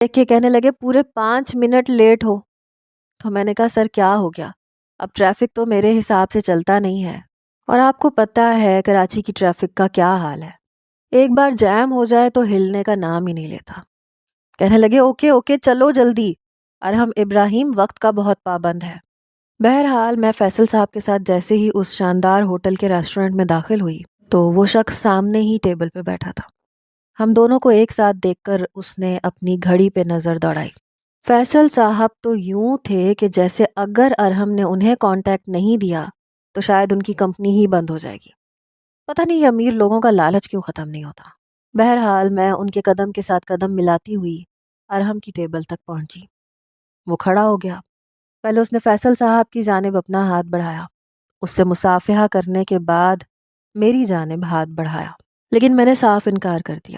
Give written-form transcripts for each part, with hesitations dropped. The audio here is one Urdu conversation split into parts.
دیکھ کے کہنے لگے پورے 5 منٹ لیٹ ہو۔ تو میں نے کہا سر کیا ہو گیا؟ اب ٹریفک تو میرے حساب سے چلتا نہیں ہے، اور آپ کو پتہ ہے کراچی کی ٹریفک کا کیا حال ہے، ایک بار جام ہو جائے تو ہلنے کا نام ہی نہیں لیتا۔ کہنے لگے اوکے اوکے چلو جلدی، ارحم ابراہیم وقت کا بہت پابند ہے۔ بہرحال میں فیصل صاحب کے ساتھ جیسے ہی اس شاندار ہوٹل کے ریسٹورنٹ میں داخل ہوئی تو وہ شخص سامنے ہی ٹیبل پہ بیٹھا تھا۔ ہم دونوں کو ایک ساتھ دیکھ کر اس نے اپنی گھڑی پہ نظر دوڑائی۔ فیصل صاحب تو یوں تھے کہ جیسے اگر ارحم نے انہیں کانٹیکٹ نہیں دیا تو شاید ان کی کمپنی ہی بند ہو جائے گی۔ پتہ نہیں یہ امیر لوگوں کا لالچ کیوں ختم نہیں ہوتا۔ بہرحال میں ان کے قدم کے ساتھ قدم ملاتی ہوئی ارحم کی ٹیبل تک پہنچی۔ وہ کھڑا ہو گیا۔ پہلے اس نے فیصل صاحب کی جانب اپنا ہاتھ بڑھایا، اس سے مصافحہ کرنے کے بعد میری جانب ہاتھ بڑھایا، لیکن میں نے صاف انکار کر دیا۔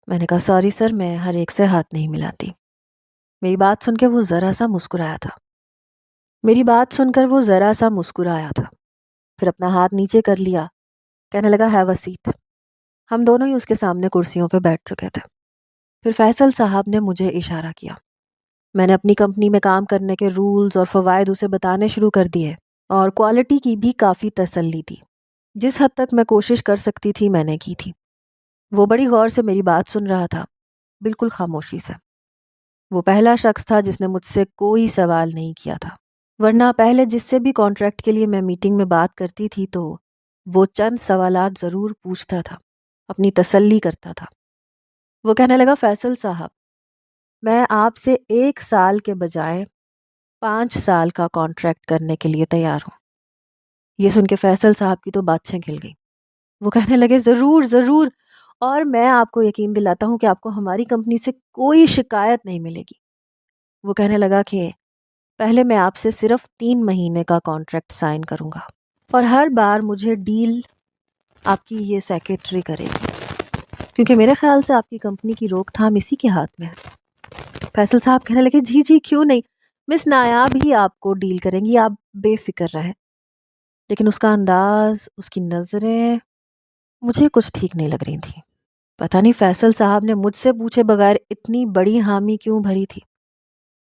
میں نے کہا سوری سر، میں ہر ایک سے ہاتھ نہیں ملاتی۔ میری بات سن کے وہ ذرا سا مسکرایا تھا۔ پھر اپنا ہاتھ نیچے کر لیا، کہنے لگا ہیو اے سیٹ۔ ہم دونوں ہی اس کے سامنے کرسیوں پہ بیٹھ چکے تھے۔ پھر فیصل صاحب نے مجھے اشارہ کیا۔ میں نے اپنی کمپنی میں کام کرنے کے رولز اور فوائد اسے بتانے شروع کر دیے اور کوالٹی کی بھی کافی تسلی دی۔ جس حد تک میں کوشش کر سکتی تھی میں نے کی تھی۔ وہ بڑی غور سے میری بات سن رہا تھا، بالکل خاموشی سے۔ وہ پہلا شخص تھا جس نے مجھ سے کوئی سوال نہیں کیا تھا، ورنہ پہلے جس سے بھی کانٹریکٹ کے لیے میں میٹنگ میں بات کرتی تھی تو وہ چند سوالات ضرور پوچھتا تھا، اپنی تسلی کرتا تھا۔ وہ کہنے لگا فیصل صاحب، میں آپ سے 1 سال کے بجائے 5 سال کا کانٹریکٹ کرنے کے لیے تیار ہوں۔ یہ سن کے فیصل صاحب کی تو باتیں کھل گئی۔ وہ کہنے لگے ضرور ضرور، اور میں آپ کو یقین دلاتا ہوں کہ آپ کو ہماری کمپنی سے کوئی شکایت نہیں ملے گی۔ وہ کہنے لگا کہ پہلے میں آپ سے صرف 3 مہینے کا کانٹریکٹ سائن کروں گا، اور ہر بار مجھے ڈیل آپ کی یہ سیکریٹری کرے گی، کیونکہ میرے خیال سے آپ کی کمپنی کی روک تھام اسی کے ہاتھ میں ہے۔ فیصل صاحب کہنے لگے جی جی کیوں نہیں، مس نایاب ہی آپ کو ڈیل کریں گی، آپ بے فکر رہیں۔ لیکن اس کا انداز، اس کی نظریں مجھے کچھ ٹھیک نہیں لگ رہی تھیں۔ پتہ نہیں فیصل صاحب نے مجھ سے پوچھے بغیر اتنی بڑی حامی کیوں بھری تھی۔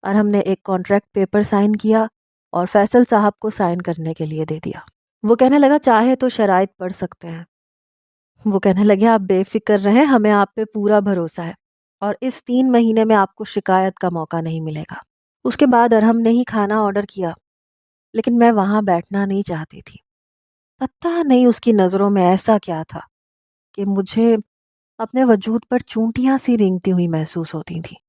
اور ہم نے ایک کانٹریکٹ پیپر سائن کیا اور فیصل صاحب کو سائن کرنے کے لیے دے دیا۔ وہ کہنے لگا چاہے تو شرائط پڑھ سکتے ہیں۔ وہ کہنے لگے آپ بے فکر رہیں، ہمیں آپ پہ پورا بھروسہ ہے، اور اس 3 مہینے میں آپ کو شکایت کا موقع نہیں ملے گا۔ اس کے بعد ارحم نے ہی کھانا آرڈر کیا، لیکن میں وہاں بیٹھنا نہیں چاہتی تھی۔ پتہ نہیں اس کی نظروں میں ایسا کیا تھا کہ مجھے اپنے وجود پر چونٹیاں سی رینگتی ہوئی محسوس ہوتی تھیں۔